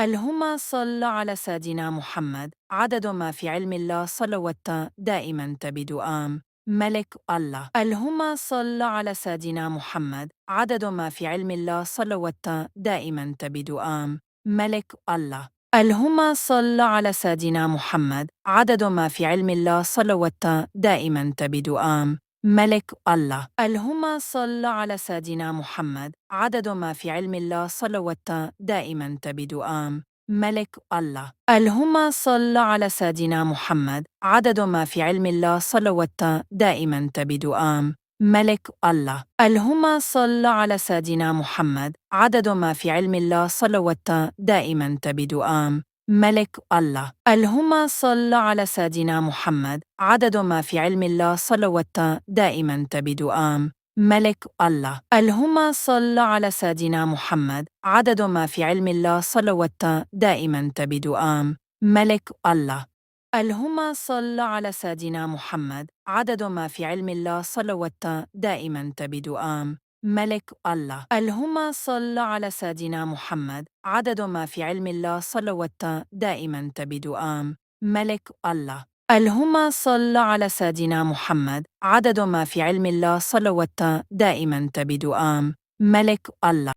اللهم صل على سيدنا محمد عدد ما في علم الله صلوات دائما تبدؤام ملك الله. اللهم صل على سيدنا محمد عدد ما في علم الله صلوات دائما تبدؤام ملك الله. اللهم صل على سيدنا محمد عدد ما في علم الله صلوات دائما تبدؤام ملك الله. اللهم صل على سيدنا محمد عدد ما في علم الله صلوات دائما تبدؤام ملك الله. اللهم صل على سيدنا محمد عدد ما في علم الله صلوات دائما تبدؤام ملك الله. اللهم صل على سيدنا محمد عدد ما في علم الله صلوات دائما تبدؤام ملك الله. اللهم صل على سيدنا محمد عدد ما في علم الله صلوات دائما تبدؤام ملك الله. اللهم صل على سيدنا محمد عدد ما في علم الله صلوات دائما تبدؤام ملك الله. اللهم صل على سيدنا محمد عدد ما في علم الله صلوات دائما تبدؤام ملك الله. اللهم صل على سيدنا محمد عدد ما في علم الله صلوات دائما تبدؤام ملك الله. اللهم صل على سيدنا محمد عدد ما في علم الله صلوات دائما تبدؤام ملك الله.